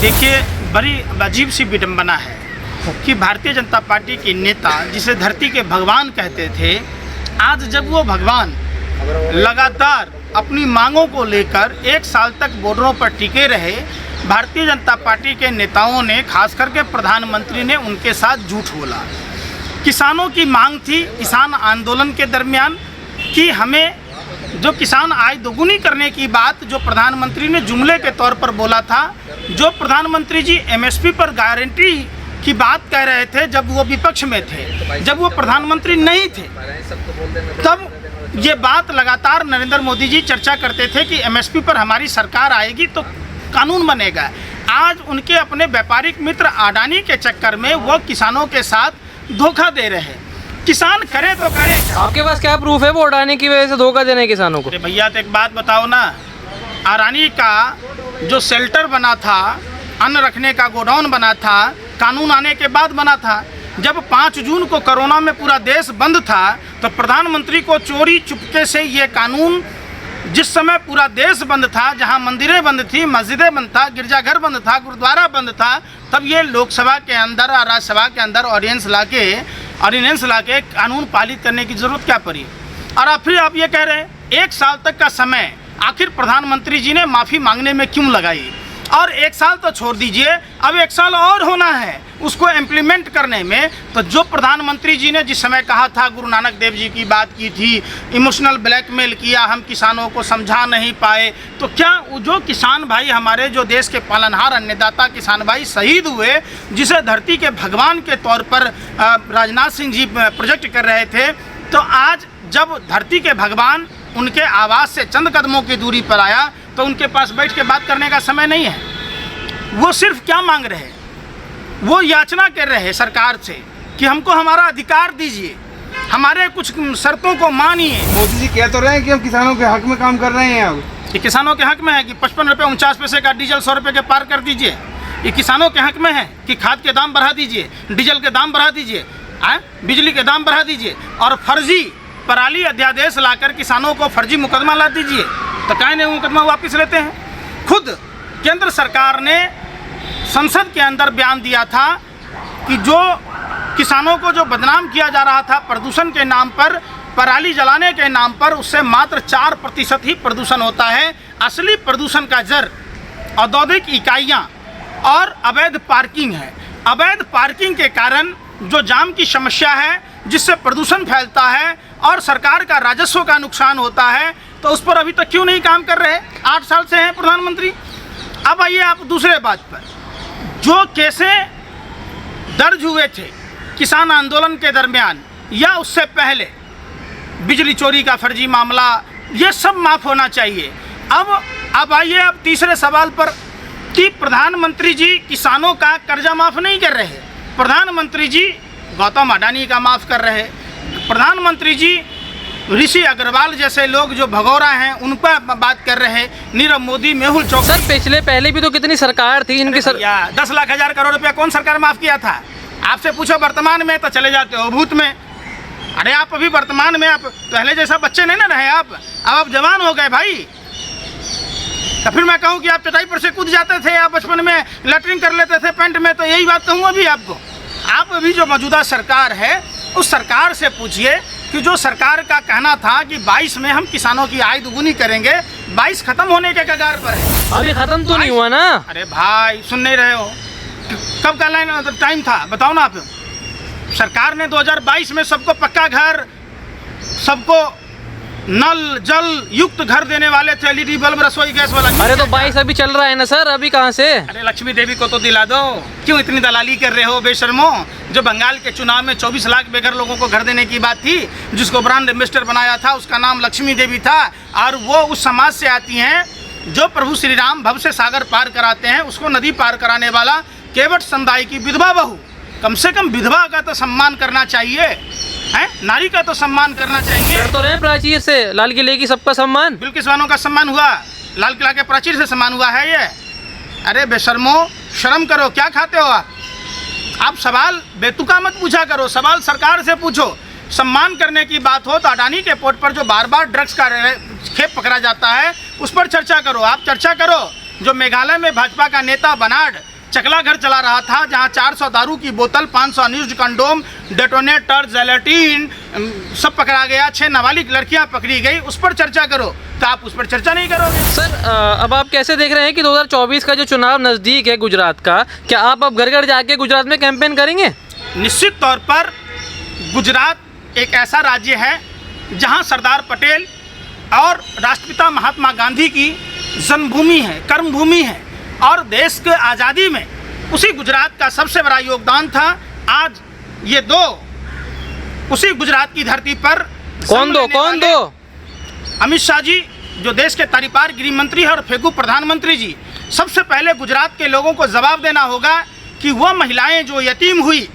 देखिए, बड़ी अजीब सी विडंबना है कि भारतीय जनता पार्टी के नेता, जिसे धरती के भगवान कहते थे, आज जब वो भगवान लगातार अपनी मांगों को लेकर 1 साल तक बॉर्डरों पर टिके रहे, भारतीय जनता पार्टी के नेताओं ने, खास करके प्रधानमंत्री ने, उनके साथ झूठ बोला। किसानों की मांग थी किसान आंदोलन के दरमियान कि हमें जो किसान आय दोगुनी करने की बात जो प्रधानमंत्री ने जुमले के तौर पर बोला था, जो प्रधानमंत्री जी एमएसपी पर गारंटी की बात कह रहे थे जब वो विपक्ष में थे, जब वो प्रधानमंत्री नहीं थे, तब ये बात लगातार नरेंद्र मोदी जी चर्चा करते थे कि एमएसपी पर हमारी सरकार आएगी तो कानून बनेगा। आज उनके अपने व्यापारिक मित्र अडानी के चक्कर में वो किसानों के साथ धोखा दे रहे हैं। किसान करे तो करे। आपके पास क्या प्रूफ है वो अडानी की वजह से धोखा देने किसानों को? अरे भैया, तो एक बात बताओ ना, अडानी का जो शेल्टर बना था, अन्न रखने का गोडाउन बना था, कानून आने के बाद बना था। जब 5 जून को कोरोना में पूरा देश बंद था तो प्रधानमंत्री को चोरी चुपके से ये कानून, जिस समय पूरा देश बंद था, जहां मंदिरें बंद थी, मस्जिदें बंद था, गिरजाघर बंद था, गुरुद्वारा बंद था, तब ये लोकसभा के अंदर और राज्यसभा के अंदर ऑर्डिनेंस लाके कानून पालित करने की ज़रूरत क्या पड़ी? और फिर आप ये कह रहे हैं 1 साल तक का समय आखिर प्रधानमंत्री जी ने माफ़ी मांगने में क्यों लगाई? और 1 साल तो छोड़ दीजिए, अब 1 साल और होना है उसको इम्प्लीमेंट करने में। तो जो प्रधानमंत्री जी ने जिस समय कहा था, गुरु नानक देव जी की बात की थी, इमोशनल ब्लैकमेल किया, हम किसानों को समझा नहीं पाए, तो क्या जो किसान भाई हमारे, जो देश के पालनहार अन्नदाता किसान भाई शहीद हुए, जिसे धरती के भगवान के तौर पर राजनाथ सिंह जी प्रोजेक्ट कर रहे थे, तो आज जब धरती के भगवान उनके आवास से चंद कदमों की दूरी पर आया तो उनके पास बैठ के बात करने का समय नहीं है। वो सिर्फ क्या मांग रहे हैं? वो याचना कर रहे हैं सरकार से कि हमको हमारा अधिकार दीजिए, हमारे कुछ शर्तों को मानिए। मोदी जी कह तो रहे हैं कि हम किसानों के हक में काम कर रहे हैं। अब ये किसानों के हक में है कि 55 रुपये 49 पैसे का डीजल 100 रुपये के पार कर दीजिए। ये किसानों के हक में है कि खाद के दाम बढ़ा दीजिए, डीजल के दाम बढ़ा दीजिए, बिजली के दाम बढ़ा दीजिए, और फर्जी पराली अध्यादेश लाकर किसानों को फर्जी मुकदमा ला दीजिए। तो काहे नहीं मुकदमा वापस लेते हैं? खुद केंद्र सरकार ने संसद के अंदर बयान दिया था कि जो किसानों को जो बदनाम किया जा रहा था प्रदूषण के नाम पर, पराली जलाने के नाम पर, उससे मात्र 4% ही प्रदूषण होता है। असली प्रदूषण का जड़ औद्योगिक इकाइयाँ और अवैध पार्किंग है। अवैध पार्किंग के कारण जो जाम की समस्या है, जिससे प्रदूषण फैलता है और सरकार का राजस्व का नुकसान होता है, तो उस पर अभी तक क्यों नहीं काम कर रहे? 8 साल से हैं प्रधानमंत्री। अब आइए आप दूसरे बात पर, जो केसें दर्ज हुए थे किसान आंदोलन के दरमियान या उससे पहले, बिजली चोरी का फर्जी मामला, ये सब माफ़ होना चाहिए। अब आइए अब तीसरे सवाल पर कि प्रधानमंत्री जी किसानों का कर्जा माफ़ नहीं कर रहे। प्रधानमंत्री जी गौतम अडानी का माफ़ कर रहे। प्रधानमंत्री जी ऋषि अग्रवाल जैसे लोग जो भगोड़ा हैं उन पर बात कर रहे हैं। नीरव मोदी, मेहुल चौकसी। सर, पहले भी तो कितनी सरकार थी इनकी 10 लाख 1000 करोड़ रुपया कौन सरकार माफ़ किया था? आपसे पूछो वर्तमान में तो चले जाते हो भूत में। अरे आप अभी वर्तमान में आप पहले जैसा बच्चे नहीं ना रहे, अब आप जवान हो गए भाई। तो फिर मैं कहूँ कि आप चटाई पर से कूद जाते थे, आप बचपन में लैट्रिन कर लेते थे पेंट में, तो यही बात कहूँ अभी आपको। आप अभी जो मौजूदा सरकार है उस सरकार से पूछिए कि जो सरकार का कहना था कि 22 में हम किसानों की आय दुगुनी करेंगे, 22 खत्म होने के कगार पर है। अभी खत्म तो नहीं हुआ ना? अरे भाई, सुन नहीं रहे हो? कब का लाइन टाइम था बताओ ना आप? सरकार ने 2022 में सबको पक्का घर, सबको नल जल युक्त घर देने वाले थे, एलईडी बल्ब, रसोई गैस वाला। अरे तो 22 अभी चल रहा है ना सर, अभी कहाँ से? अरे लक्ष्मी देवी को तो दिला दो, क्यों इतनी दलाली कर रहे हो बेशर्मो? जो बंगाल के चुनाव में 24 लाख बेघर लोगों को घर देने की बात थी, जिसको ब्रांड एम्बेसडर बनाया था, उसका नाम लक्ष्मी देवी था, और वो उस समाज से आती हैं जो प्रभु श्री राम भव से सागर पार कराते हैं, उसको नदी पार कराने वाला केवट समुदाय की विधवा बहू। कम से कम विधवा का तो सम्मान करना चाहिए, है? नारी का तो सम्मान करना चाहिए। कर तो रहे प्राचीर से लाल किले की सबका सम्मान, बिल्किसवानों का सम्मान हुआ, लाल किला के प्राचीर से सम्मान हुआ है ये। अरे बेशर्मो, शर्म करो, क्या खाते हो आप सवाल बेतुका मत पूछा करो, सवाल सरकार से पूछो। सम्मान करने की बात हो तो अडानी के पोर्ट पर जो बार बार ड्रग्स का खेप पकड़ा जाता है उस पर चर्चा करो। आप चर्चा करो जो मेघालय में भाजपा का नेता बनाड चकला घर चला रहा था, जहां 400 दारू की बोतल, 500 अनयूज्ड कंडोम, डेटोनेटर, जेलेटिन सब पकड़ा गया, 6 नाबालिग लड़कियां पकड़ी गई, उस पर चर्चा करो, तो आप उस पर चर्चा नहीं करोगे। सर अब आप कैसे देख रहे हैं कि 2024 का जो चुनाव नज़दीक है गुजरात का, क्या आप अब घर घर जाके गुजरात में कैंपेन करेंगे? निश्चित तौर पर गुजरात एक ऐसा राज्य है जहां सरदार पटेल और राष्ट्रपिता महात्मा गांधी की जन्मभूमि है, कर्मभूमि है, और देश के आज़ादी में उसी गुजरात का सबसे बड़ा योगदान था। आज ये दो उसी गुजरात की धरती पर कौन दो? अमित शाह जी जो देश के तारीपार गृह मंत्री है और फेगू प्रधानमंत्री जी, सबसे पहले गुजरात के लोगों को जवाब देना होगा कि वो महिलाएं जो यतीम हुई,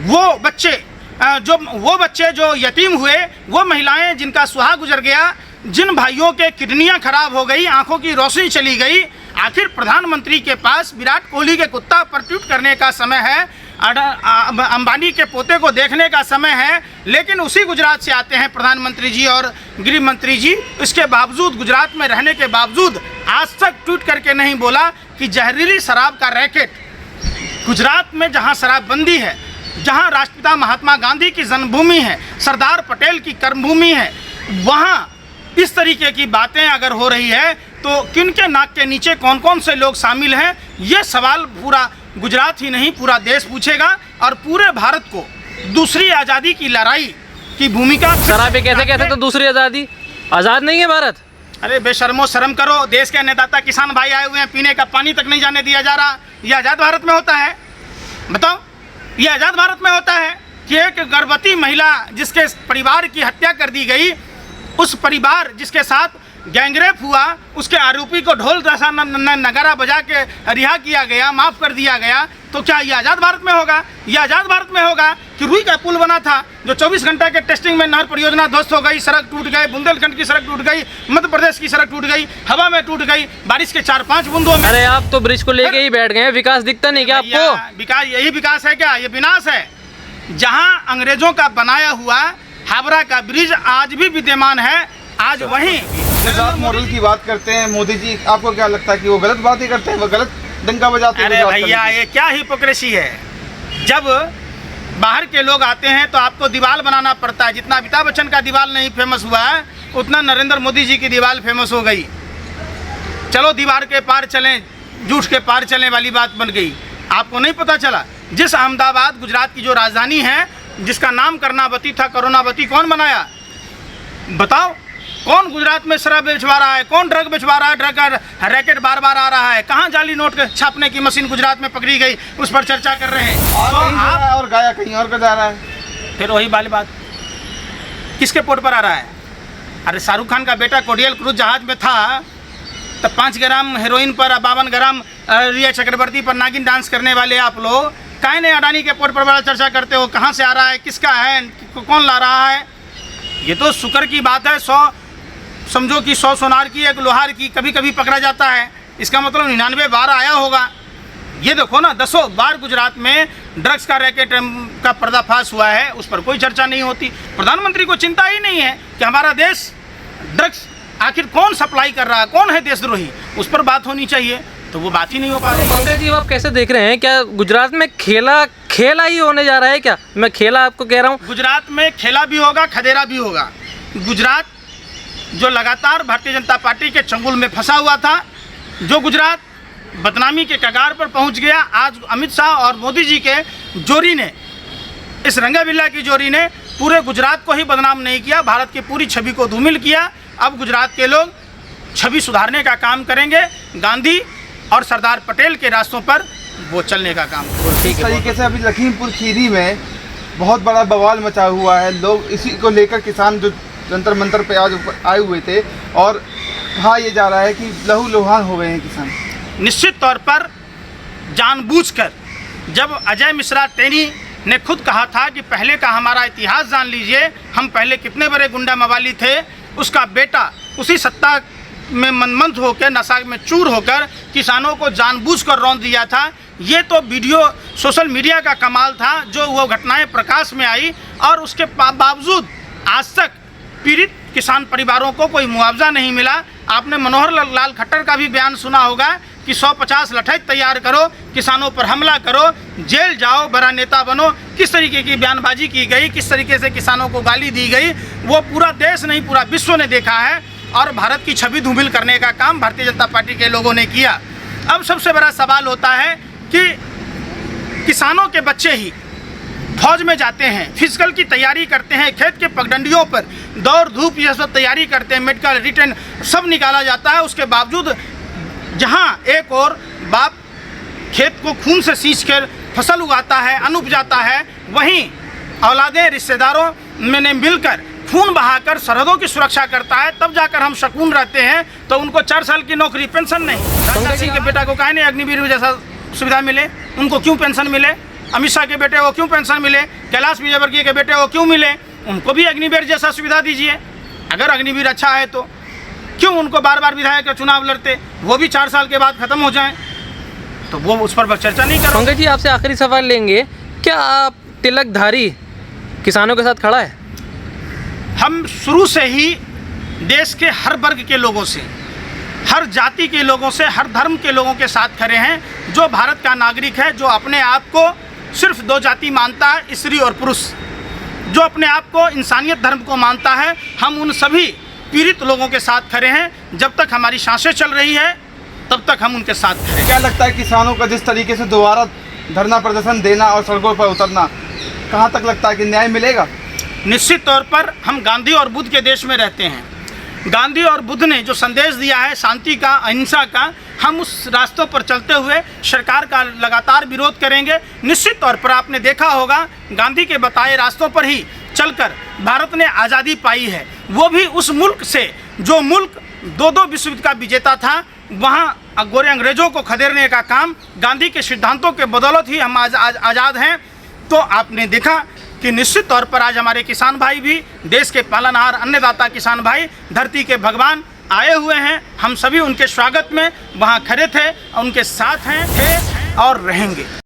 वो बच्चे जो यतीम हुए, वो महिलाएं जिनका सुहाग गुजर गया, जिन भाइयों के किडनियां खराब हो गई, आंखों की रोशनी चली गई, आखिर प्रधानमंत्री के पास विराट कोहली के कुत्ता पर ट्वीट करने का समय है, अंबानी के पोते को देखने का समय है, लेकिन उसी गुजरात से आते हैं प्रधानमंत्री जी और गृह मंत्री जी। इसके बावजूद, गुजरात में रहने के बावजूद आज तक ट्वीट करके नहीं बोला कि जहरीली शराब का रैकेट गुजरात में, जहां शराबबंदी है, जहां राष्ट्रपिता महात्मा गांधी की जन्मभूमि है, सरदार पटेल की कर्मभूमि है, वहां इस तरीके की बातें अगर हो रही है तो किनके नाक के नीचे कौन कौन से लोग शामिल हैं, ये सवाल पूरा गुजरात ही नहीं पूरा देश पूछेगा, और पूरे भारत को दूसरी आज़ादी की लड़ाई की भूमिका। सर आप ये कैसे कहते तो दूसरी आज़ादी? आज़ाद नहीं है भारत? अरे बेशर्मो शर्म करो, देश के अन्नदाता किसान भाई आए हुए हैं, पीने का पानी तक नहीं जाने दिया जा रहा। ये आज़ाद भारत में होता है? बताओ, ये आज़ाद भारत में होता है कि एक गर्भवती महिला जिसके परिवार की हत्या कर दी गई, उस परिवार जिसके साथ गैंगरेप हुआ, उसके आरोपी को ढोल जैसा नगारा बजा के रिहा किया गया, माफ़ कर दिया गया, तो क्या ये आज़ाद भारत में होगा? ये आज़ाद भारत में होगा कि रुई का पुल बना था जो 24 घंटे के टेस्टिंग में नहर परियोजना ध्वस्त हो गई, सड़क टूट गए, बुंदेलखंड की सड़क टूट गई, मध्य प्रदेश की सड़क टूट गई, हवा में टूट गई, बारिश के 4-5 बूंदों में। अरे आप तो ब्रिज को लेके ही बैठ गए हैं, विकास दिखता नहीं क्या आपको? विकास, यही विकास है क्या? ये विनाश है। जहाँ अंग्रेजों का बनाया हुआ हावड़ा का ब्रिज आज भी विद्यमान है, आज वहीं गुजरात मॉडल की बात करते हैं मोदी जी, आपको क्या लगता है कि वो गलत बातें करते हैं, वो गलत डंका बजाते हैं? अरे भैया, ये क्या हिपोक्रेसी है। जब बाहर के लोग आते हैं तो आपको दीवार बनाना पड़ता है। जितना अमिताभ बच्चन का दीवार नहीं फेमस हुआ है, उतना नरेंद्र मोदी जी की दीवार फेमस हो गई। चलो दीवार के पार चलें, झूठ के पार चलने वाली बात बन गई। आपको नहीं पता चला, जिस अहमदाबाद गुजरात की जो राजधानी है, जिसका नाम कर्णावती था, करोनावती कौन बनाया? बताओ, कौन गुजरात में शराब बेचवा रहा है? कौन ड्रग बेचवा रहा है? ड्रग का रैकेट बार बार आ रहा है। कहाँ जाली नोट छापने की मशीन गुजरात में पकड़ी गई, उस पर चर्चा कर रहे हैं। और गाया कहीं और का जा रहा है। फिर वही वाली बात, किसके पोट पर आ रहा है? अरे शाहरुख खान का बेटा कोडियल क्रूज जहाज में था, तब 5 ग्राम हेरोइन पर, 52 ग्राम रिया चक्रवर्ती पर नागिन डांस करने वाले आप लोग काहे ने अडानी के पोट पर बड़ा चर्चा करते हो? कहाँ से आ रहा है, किसका है, कौन ला रहा है? ये तो शुक्र की बात है, 100 समझो कि 100 सोनार की, एक लोहार की कभी कभी पकड़ा जाता है। इसका मतलब 99 बार आया होगा। ये देखो ना, 10 बार गुजरात में ड्रग्स का रैकेट का पर्दाफाश हुआ है, उस पर कोई चर्चा नहीं होती। प्रधानमंत्री को चिंता ही नहीं है कि हमारा देश ड्रग्स आखिर कौन सप्लाई कर रहा है, कौन है देशद्रोही, उस पर बात होनी चाहिए, तो वो बात ही नहीं हो पा रही। पंकज जी आप कैसे देख रहे हैं, क्या गुजरात में खेला ही होने जा रहा है क्या? मैं खेला आपको कह रहा हूँ, गुजरात में खेला भी होगा, खदेरा भी होगा। गुजरात जो लगातार भारतीय जनता पार्टी के चंगुल में फंसा हुआ था, जो गुजरात बदनामी के कगार पर पहुंच गया, आज अमित शाह और मोदी जी के जोड़ी ने, इस रंगा बिल्ला की जोड़ी ने पूरे गुजरात को ही बदनाम नहीं किया, भारत की पूरी छवि को धूमिल किया। अब गुजरात के लोग छवि सुधारने का काम करेंगे, गांधी और सरदार पटेल के रास्तों पर वो चलने का काम। इस तरीके से अभी लखीमपुर खीरी में बहुत बड़ा बवाल मचा हुआ है। लोग इसी को लेकर, किसान जो जंतर मंतर पे आज आए हुए थे, और कहा यह जा रहा है कि लहू लुहान हो गए हैं किसान। निश्चित तौर पर जानबूझकर, जब अजय मिश्रा टेनी ने खुद कहा था कि पहले का हमारा इतिहास जान लीजिए, हम पहले कितने बड़े गुंडा मवाली थे, उसका बेटा उसी सत्ता में मनमंथ होकर, नशा में चूर होकर किसानों को जानबूझकर रौंद दिया था। ये तो वीडियो सोशल मीडिया का कमाल था, जो वो घटनाएं प्रकाश में आई, और उसके बावजूद आज तक पीड़ित किसान परिवारों को कोई मुआवजा नहीं मिला। आपने मनोहर लाल खट्टर का भी बयान सुना होगा कि 150 लठैत तैयार करो, किसानों पर हमला करो, जेल जाओ, बड़ा नेता बनो। किस तरीके की बयानबाजी की गई, किस तरीके से किसानों को गाली दी गई, वो पूरा देश नहीं पूरा विश्व ने देखा है। और भारत की छवि धूमिल करने का काम भारतीय जनता पार्टी के लोगों ने किया। अब सबसे बड़ा सवाल होता है कि किसानों के बच्चे ही फौज में जाते हैं, फिजिकल की तैयारी करते हैं, खेत के पगडंडियों पर दौड़ धूप ये सब तैयारी करते हैं, मेडिकल रिटर्न सब निकाला जाता है। उसके बावजूद जहां एक और बाप खेत को खून से सींच कर फसल उगाता है, अन्न उपजाता है, वहीं औलादें रिश्तेदारों में मिलकर खून बहाकर सरहदों की सुरक्षा करता है, तब जाकर हम सकून रहते हैं। तो उनको 4 साल की नौकरी, पेंशन नहीं। राजनाथ सिंह के बेटा को काहे नहीं अग्निवीर जैसा सुविधा मिले, उनको क्यों पेंशन मिले? अमित शाह के बेटे को क्यों पेंशन मिले? कैलाश विजयवर्गीय के बेटे को क्यों मिले? उनको भी अग्निवीर जैसा सुविधा दीजिए। अगर अग्निवीर अच्छा है तो क्यों उनको बार बार विधायक का चुनाव लड़ते? वो भी 4 साल के बाद खत्म हो जाएं, तो वो उस पर चर्चा नहीं करो। पंकज जी, आपसे आखिरी सवाल लेंगे, क्या आप तिलकधारी किसानों के साथ खड़ा है? हम शुरू से ही देश के हर वर्ग के लोगों से, हर जाति के लोगों से, हर धर्म के लोगों के साथ खड़े हैं। जो भारत का नागरिक है, जो अपने आप को सिर्फ 2 जाति मानता है, स्त्री और पुरुष, जो अपने आप को इंसानियत धर्म को मानता है, हम उन सभी पीड़ित लोगों के साथ खड़े हैं। जब तक हमारी सांसें चल रही है तब तक हम उनके साथ खड़े हैं। क्या लगता है किसानों का जिस तरीके से दोबारा धरना प्रदर्शन देना और सड़कों पर उतरना, कहाँ तक लगता है कि न्याय मिलेगा? निश्चित तौर पर हम गांधी और बुद्ध के देश में रहते हैं। गांधी और बुद्ध ने जो संदेश दिया है शांति का, अहिंसा का, हम उस रास्तों पर चलते हुए सरकार का लगातार विरोध करेंगे। निश्चित तौर पर आपने देखा होगा, गांधी के बताए रास्तों पर ही चलकर भारत ने आज़ादी पाई है। वो भी उस मुल्क से जो मुल्क 2 विश्व युद्ध का विजेता था, वहाँ गोरे अंग्रेजों को खदेड़ने का काम गांधी के सिद्धांतों के बदौलत ही हम आज आज़ाद हैं। तो आपने देखा कि निश्चित तौर पर आज हमारे किसान भाई भी, देश के पालनहार अन्नदाता किसान भाई, धरती के भगवान आए हुए हैं। हम सभी उनके स्वागत में वहाँ खड़े थे, उनके साथ हैं, थे और रहेंगे।